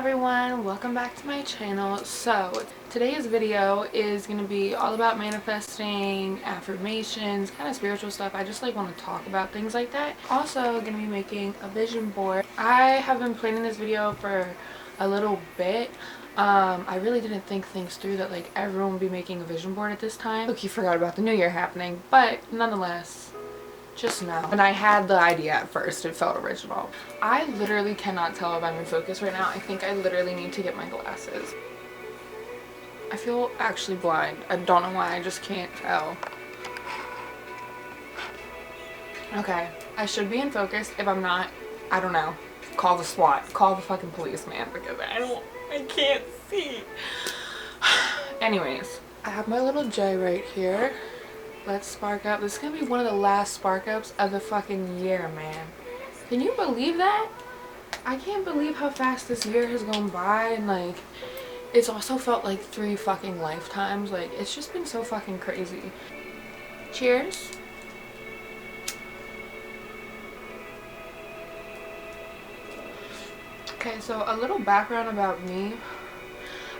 everyone, welcome back to my channel. So today's video is going to be all about manifesting, affirmations, kind of spiritual stuff. I just want to talk about things like that. Also going to be making a vision board. I have been planning this video for a little bit. I really didn't think things through that everyone would be making a vision board at this time. Look, you forgot about the new year happening, but nonetheless, just now. When I had the idea at first, it felt original. I literally cannot tell if I'm in focus right now. I think I literally need to get my glasses. I feel actually blind. I don't know why, I just can't tell. Okay, I should be in focus. If I'm not, I don't know. Call the SWAT. Call the fucking police, man, because I can't see. Anyways, I have my little J right here. Let's spark up. This is gonna be one of the last spark ups of the fucking year, man. Can you believe that? I can't believe how fast this year has gone by, and it's also felt like 3 fucking lifetimes. It's just been so fucking crazy. Cheers. Okay, so a little background about me.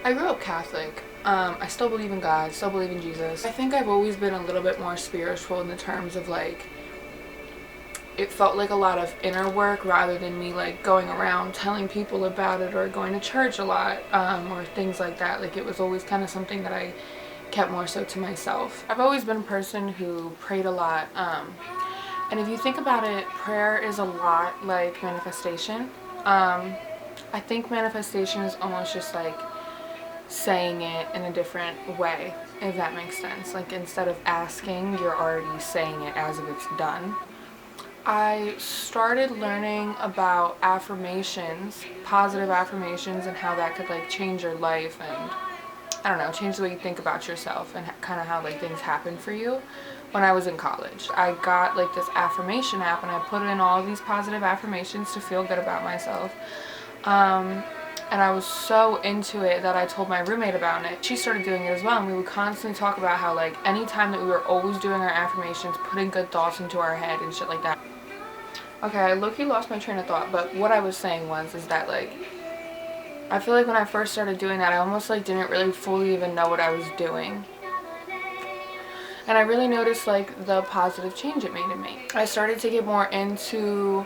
I grew up Catholic. I still believe in God, still believe in Jesus. I think I've always been a little bit more spiritual in the terms of it felt like a lot of inner work rather than me going around telling people about it or going to church a lot, or things like that. It was always kind of something that I kept more so to myself. I've always been a person who prayed a lot, and if you think about it, prayer is a lot like manifestation. I think manifestation is almost just saying it in a different way, if that makes sense. Instead of asking, you're already saying it as if it's done. I started learning about affirmations, positive affirmations, and how that could change your life and, I don't know, change the way you think about yourself and kind of how things happen for you when I was in college. I got this affirmation app and I put in all these positive affirmations to feel good about myself. And I was so into it that I told my roommate about it. She started doing it as well, and we would constantly talk about how anytime that we were always doing our affirmations, putting good thoughts into our head and shit like that. Okay, I low-key lost my train of thought, but what I was saying is that I feel when I first started doing that, I almost didn't really fully even know what I was doing. And I really noticed the positive change it made in me. I started to get more into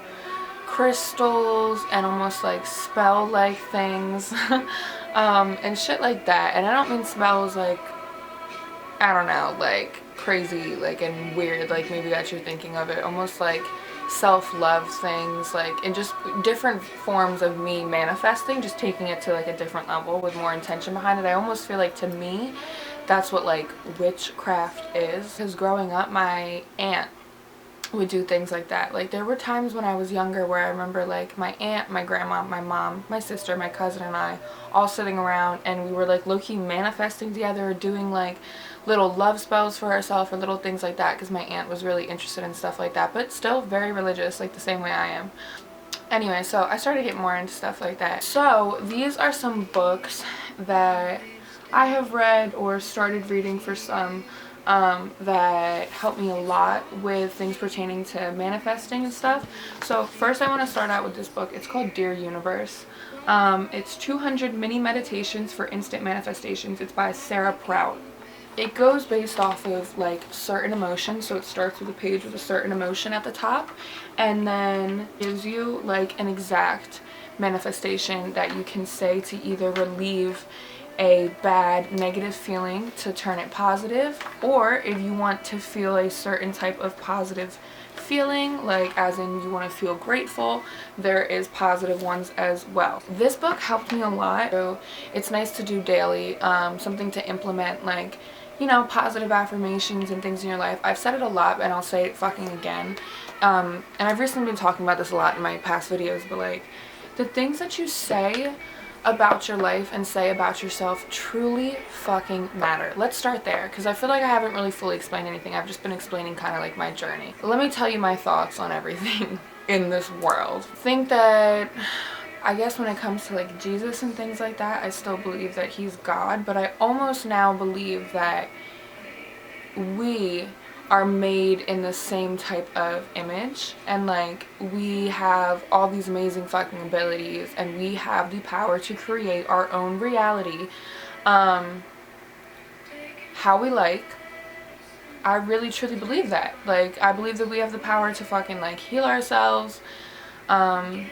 crystals and almost spell things and shit like that. And I don't mean spells I don't know, crazy and weird, maybe that you're thinking of it, almost self-love things, and just different forms of me manifesting, just taking it to a different level with more intention behind it. I almost feel to me that's what witchcraft is, because growing up my aunt would do things like that. There were times when I was younger where I remember my aunt, my grandma, my mom, my sister, my cousin, and I all sitting around, and we were low-key manifesting together, doing little love spells for ourselves or little things like that, because my aunt was really interested in stuff like that, but still very religious, the same way I am. Anyway, so I started to get more into stuff like that. So these are some books that I have read or started reading for some that helped me a lot with things pertaining to manifesting and stuff. So first I want to start out with this book. It's called Dear Universe. It's 200 mini meditations for instant manifestations. It's by Sarah Prout. It goes based off of certain emotions. So it starts with a page with a certain emotion at the top, and then gives you an exact manifestation that you can say to either relieve a bad negative feeling to turn it positive, or if you want to feel a certain type of positive feeling, as in you want to feel grateful, there is positive ones as well. This book helped me a lot, so it's nice to do daily, something to implement positive affirmations and things in your life. I've said it a lot and I'll say it fucking again, and I've recently been talking about this a lot in my past videos, but the things that you say about your life and say about yourself truly fucking matter. Let's start there, because I feel I haven't really fully explained anything. I've just been explaining kind of my journey. But let me tell you my thoughts on everything in this world. I think that, I guess when it comes to Jesus and things like that, I still believe that he's God, but I almost now believe that we are made in the same type of image, and like we have all these amazing fucking abilities and we have the power to create our own reality how we like. I really truly believe that. Like, I believe that we have the power to fucking like heal ourselves. And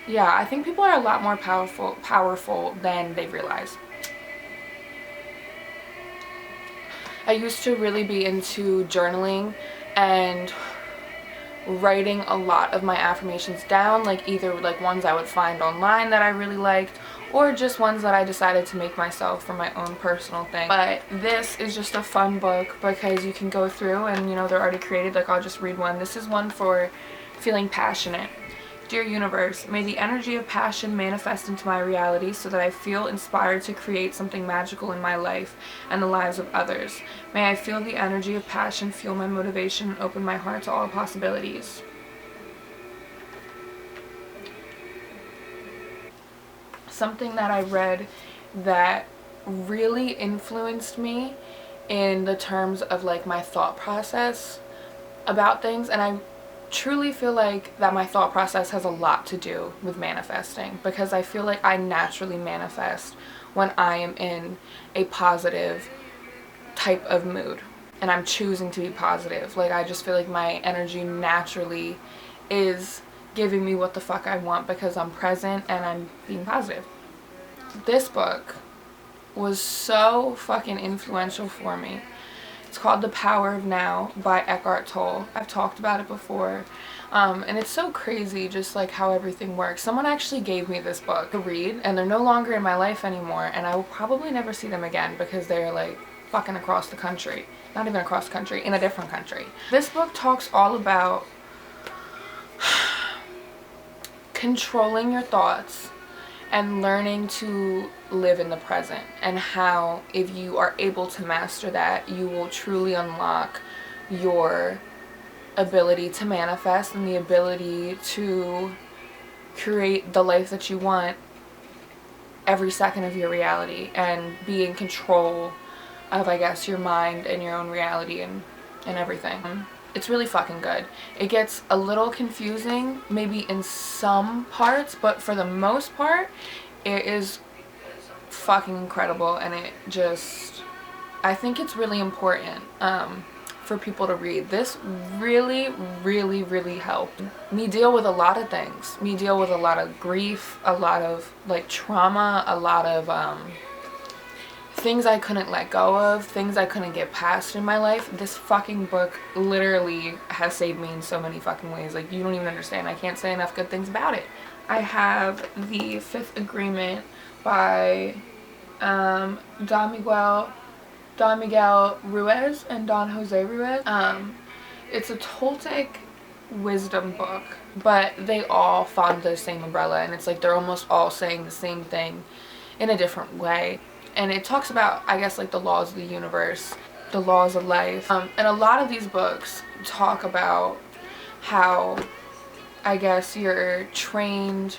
yeah, I think people are a lot more powerful than they realize. I used to really be into journaling and writing a lot of my affirmations down, like either like ones I would find online that I really liked, or just ones that I decided to make myself for my own personal thing. But this is just a fun book because you can go through and, you know, they're already created. Like, I'll just read one. This is one for feeling passionate. Dear universe, may the energy of passion manifest into my reality so that I feel inspired to create something magical in my life and the lives of others. May I feel the energy of passion fuel my motivation and open my heart to all possibilities. Something that I read that really influenced me in the terms of like my thought process about things, and I truly feel like that my thought process has a lot to do with manifesting, because I feel like I naturally manifest when I am in a positive type of mood and I'm choosing to be positive. Like, I just feel like my energy naturally is giving me what the fuck I want because I'm present and I'm being positive. This book was so fucking influential for me. It's called The Power of Now by Eckhart Tolle. I've talked about it before. And it's so crazy just like how everything works. Someone actually gave me this book to read, and they're no longer in my life anymore, and I will probably never see them again because they're like fucking across the country. Not even across the country, in a different country. This book talks all about controlling your thoughts and learning to live in the present, and how if you are able to master that, you will truly unlock your ability to manifest and the ability to create the life that you want every second of your reality and be in control of, I guess, your mind and your own reality and everything. It's really fucking good. It gets a little confusing maybe in some parts, but for the most part it is fucking incredible, and it just, I think it's really important for people to read. This really helped me deal with a lot of things. Me deal with a lot of grief, a lot of like trauma, a lot of things I couldn't let go of, things I couldn't get past in my life. This fucking book literally has saved me in so many fucking ways. Like, you don't even understand. I can't say enough good things about it. I have The Fifth Agreement by Don Miguel Ruiz and Don Jose Ruiz. It's a Toltec wisdom book, but they all fall under the same umbrella, and it's like they're almost all saying the same thing in a different way. And it talks about, I guess, like the laws of the universe, the laws of life. And a lot of these books talk about how, I guess, you're trained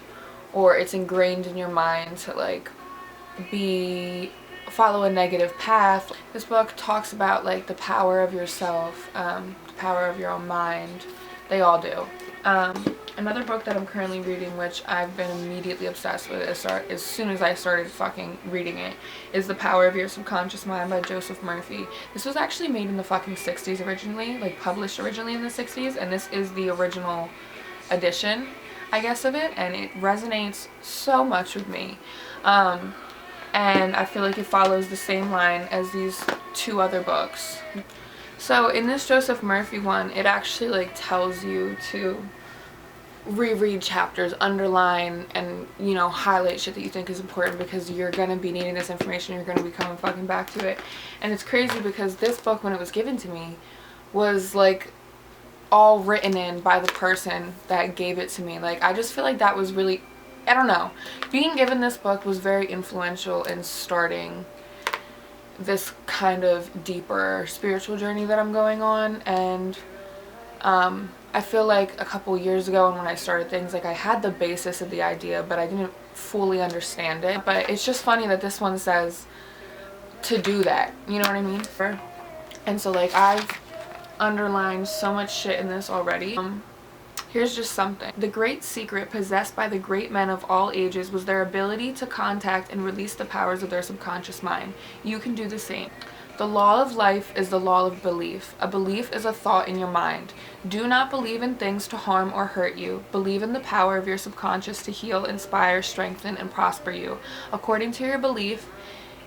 or it's ingrained in your mind to like follow a negative path. This book talks about like the power of yourself, the power of your own mind. They all do. Another book that I'm currently reading, which I've been immediately obsessed with as soon as I started fucking reading it, is The Power of Your Subconscious Mind by Joseph Murphy. This was actually made in the fucking 60s originally, like published originally in the 60s, and this is the original edition, I guess, of it, and it resonates so much with me. And I feel like it follows the same line as these two other books. So in this Joseph Murphy one, it actually like tells you to reread chapters, underline, and, you know, highlight shit that you think is important, because you're gonna be needing this information, you're gonna be coming fucking back to it. And it's crazy because this book, when it was given to me, was like all written in by the person that gave it to me. Like, I just feel like that was really, I don't know, being given this book was very influential in starting this kind of deeper spiritual journey that I'm going on. And I feel like a couple years ago, and when I started things, like I had the basis of the idea, but I didn't fully understand it. But it's just funny that this one says to do that, you know what I mean? And so like I've underlined so much shit in this already. Here's just something. The great secret possessed by the great men of all ages was their ability to contact and release the powers of their subconscious mind. You can do the same. The law of life is the law of belief. A belief is a thought in your mind. Do not believe in things to harm or hurt you. Believe in the power of your subconscious to heal, inspire, strengthen, and prosper you. According to your belief,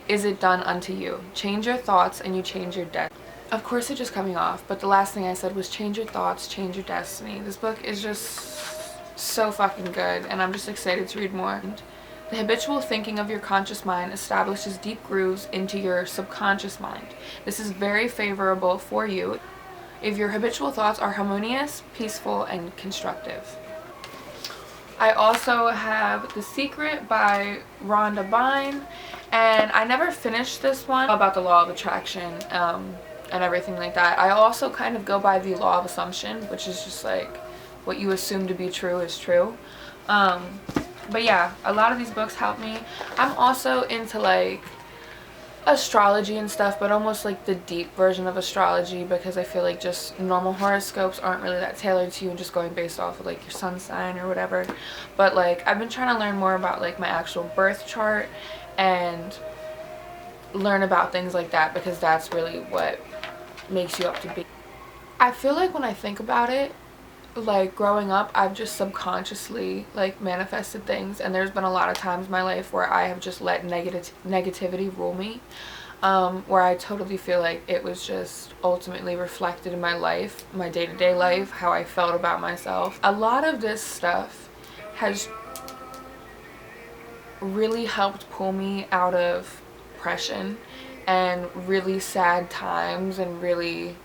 is it done unto you. Change your thoughts and you change your destiny. Of course it just cut me off, but the last thing I said was change your thoughts, change your destiny. This book is just so fucking good, and I'm just excited to read more. The habitual thinking of your conscious mind establishes deep grooves into your subconscious mind. This is very favorable for you if your habitual thoughts are harmonious, peaceful, and constructive. I also have The Secret by Rhonda Byrne, and I never finished this one about the law of attraction and everything like that. I also kind of go by the law of assumption, which is just like what you assume to be true is true. But yeah, a lot of these books help me. I'm also into like astrology and stuff, but almost like the deep version of astrology, because I feel like just normal horoscopes aren't really that tailored to you and just going based off of like your sun sign or whatever. But like I've been trying to learn more about like my actual birth chart and learn about things like that, because that's really what makes you up to be. I feel like when I think about it, like growing up, I've just subconsciously like manifested things, and there's been a lot of times in my life where I have just let negativity rule me, where I totally feel like it was just ultimately reflected in my life, my day-to-day life, how I felt about myself. A lot of this stuff has really helped pull me out of depression and really sad times and really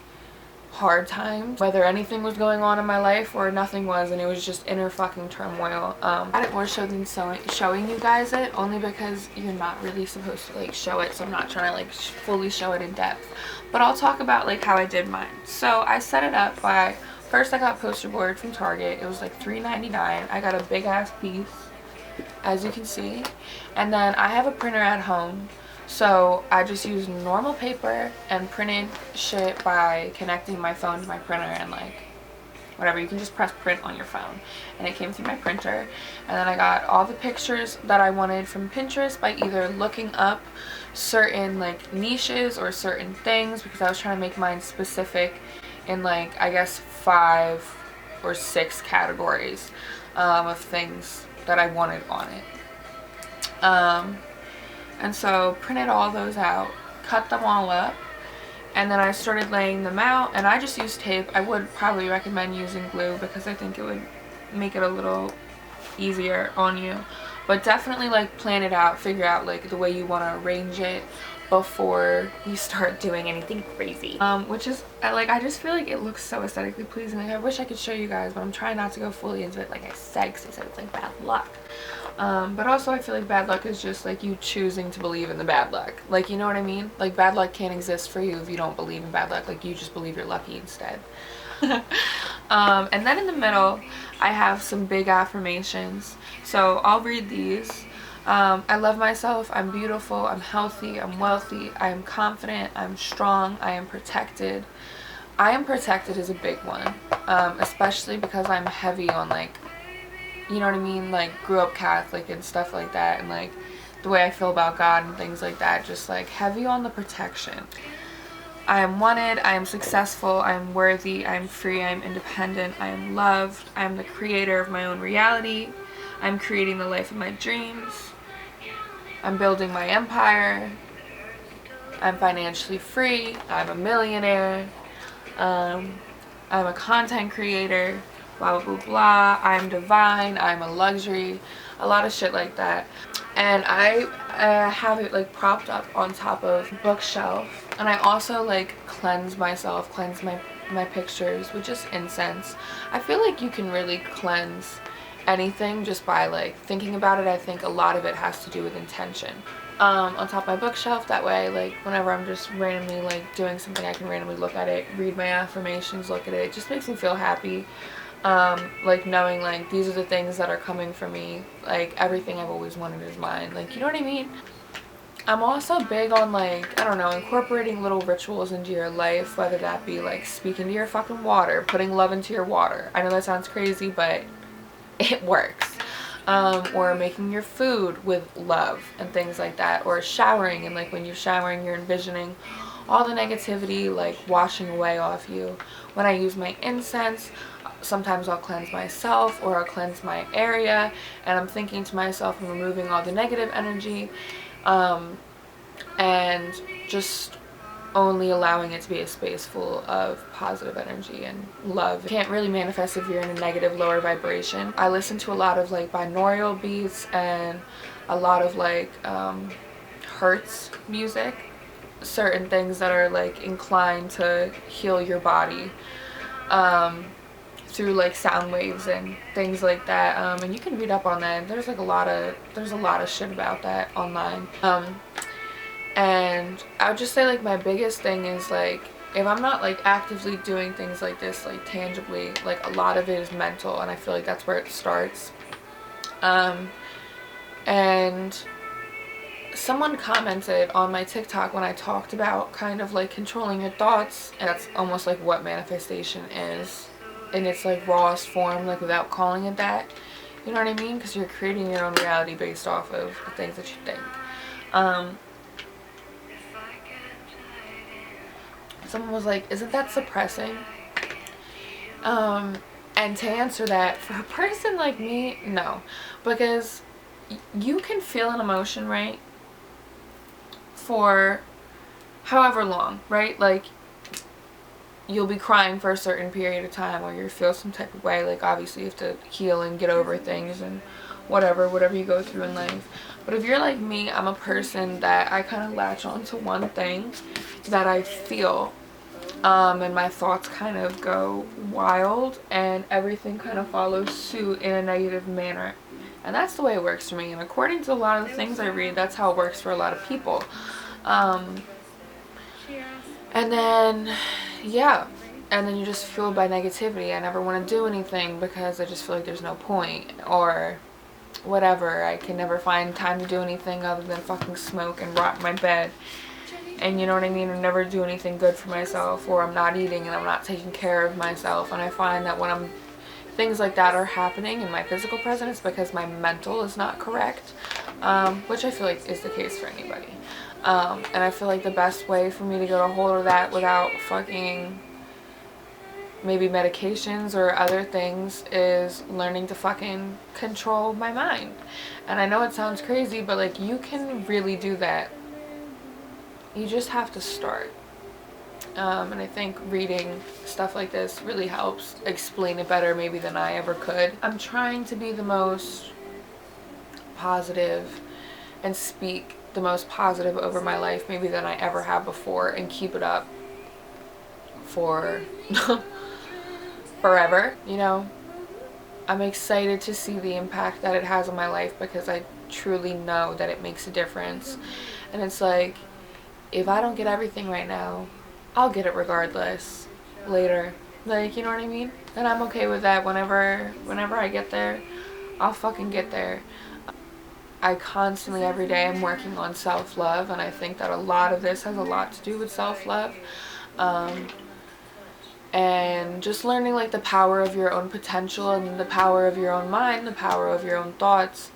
hard times, whether anything was going on in my life or nothing was, and it was just inner fucking turmoil. I had it more so than showing you guys it, only because you're not really supposed to like show it, so I'm not trying to like fully show it in depth, but I'll talk about like how I did mine. So I set it up by, first I got poster board from Target. It was like $3.99. I got a big ass piece, as you can see, and then I have a printer at home. So I just used normal paper and printed shit by connecting my phone to my printer and like whatever. You can just press print on your phone, and it came through my printer. And then I got all the pictures that I wanted from Pinterest by either looking up certain like niches or certain things, because I was trying to make mine specific in like I guess 5 or 6 categories of things that I wanted on it. And so printed all those out, cut them all up, and then I started laying them out, and I just used tape. I would probably recommend using glue because I think it would make it a little easier on you, but definitely like plan it out, figure out like the way you want to arrange it before you start doing anything crazy, which is like, I just feel like it looks so aesthetically pleasing. Like I wish I could show you guys, but I'm trying not to go fully into it like I said, because I said it's like bad luck. But also I feel like bad luck is just like you choosing to believe in the bad luck. Like, you know what I mean? Like bad luck can't exist for you if you don't believe in bad luck. Like you just believe you're lucky instead. And then in the middle I have some big affirmations. So I'll read these. I love myself, I'm beautiful, I'm healthy, I'm wealthy, I am confident, I'm strong, I am protected. I am protected is a big one, especially because I'm heavy on like, you know what I mean, like grew up Catholic and stuff like that, and like the way I feel about God and things like that, just like heavy on the protection. I am wanted, I am successful, I am worthy, I am free, I am independent, I am loved, I am the creator of my own reality, I am creating the life of my dreams, I'm building my empire, I'm financially free, I'm a millionaire, I'm a content creator, blah blah blah blah, I'm divine, I'm a luxury, a lot of shit like that. And I have it like propped up on top of a bookshelf, and I also like cleanse myself, cleanse my pictures with just incense. I feel like you can really cleanse anything just by like thinking about it. I think a lot of it has to do with intention. On top of my bookshelf, that way like whenever I'm just randomly like doing something, I can randomly look at it, read my affirmations, look at it. It just makes me feel happy, like knowing like these are the things that are coming for me, like everything I've always wanted is mine, like, you know what I mean. I'm also big on, like, I don't know, incorporating little rituals into your life, whether that be like speaking to your fucking water, putting love into your water. I know that sounds crazy, but it works. Or making your food with love and things like that, or showering, and like when you're showering you're envisioning all the negativity like washing away off you. When I use my incense, sometimes I'll cleanse myself or I'll cleanse my area, and I'm thinking to myself, I'm removing all the negative energy, and just only allowing it to be a space full of positive energy and love. You can't really manifest if you're in a negative, lower vibration. I listen to a lot of like binaural beats and a lot of like hertz music, certain things that are like inclined to heal your body through like sound waves and things like that, and you can read up on that. There's like a lot of shit about that online. And I would just say like my biggest thing is like, if I'm not like actively doing things like this, like tangibly, like a lot of it is mental, and I feel like that's where it starts. And someone commented on my TikTok when I talked about kind of like controlling your thoughts, and that's almost like what manifestation is in its like rawest form, like without calling it that. You know what I mean? Because you're creating your own reality based off of the things that you think. Someone was like, isn't that suppressing? And to answer that, for a person like me, no. Because you can feel an emotion, right? For however long, right? Like, you'll be crying for a certain period of time, or you feel some type of way. Like, obviously you have to heal and get over things and whatever you go through in life. But if you're like me, I'm a person that I kind of latch on to one thing that I feel, and my thoughts kind of go wild, and everything kind of follows suit in a negative manner. And that's the way it works for me, and according to a lot of the things I read, that's how it works for a lot of people. And then you just fueled by negativity. I never want to do anything because I just feel like there's no point, or whatever. I can never find time to do anything other than fucking smoke and rot in my bed. And you know what I mean? I never do anything good for myself, or I'm not eating and I'm not taking care of myself. And I find that when things like that are happening in my physical presence, it's because my mental is not correct, which I feel like is the case for anybody. And I feel like the best way for me to get a hold of that without fucking maybe medications or other things is learning to fucking control my mind. And I know it sounds crazy, but like, you can really do that. You just have to start. And I think reading stuff like this really helps explain it better maybe than I ever could. I'm trying to be the most positive and speak the most positive over my life maybe than I ever have before, and keep it up for forever, you know. I'm excited to see the impact that it has on my life, because I truly know that it makes a difference. And it's like, if I don't get everything right now, I'll get it regardless later. Like, you know what I mean? And I'm okay with that. Whenever I get there, I'll fucking get there. I constantly, every day, I'm working on self-love, and I think that a lot of this has a lot to do with self-love. And just learning like the power of your own potential, and the power of your own mind, the power of your own thoughts.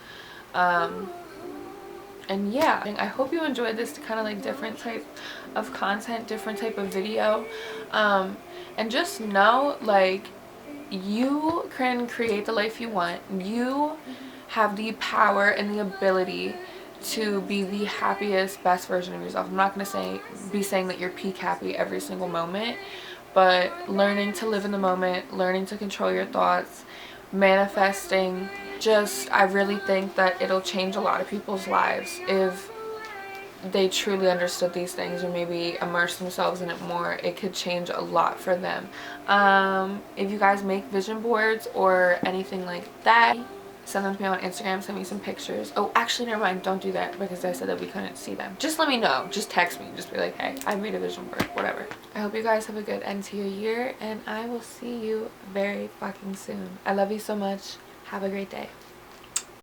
And yeah, I hope you enjoyed this kind of like different type of content, different type of video. And just know, like, you can create the life you want. You have the power and the ability to be the happiest, best version of yourself. I'm not going to be saying that you're peak happy every single moment, but learning to live in the moment, learning to control your thoughts, manifesting. I really think that it'll change a lot of people's lives if they truly understood these things, or maybe immerse themselves in it more. It could change a lot for them. If you guys make vision boards or anything like that, send them to me on Instagram, send me some pictures. Oh, actually, never mind, don't do that, because I said that we couldn't see them. Just let me know. Just text me. Just be like, hey, I made a vision board, whatever. I hope you guys have a good end to your year, and I will see you very fucking soon. I love you so much. Have a great day.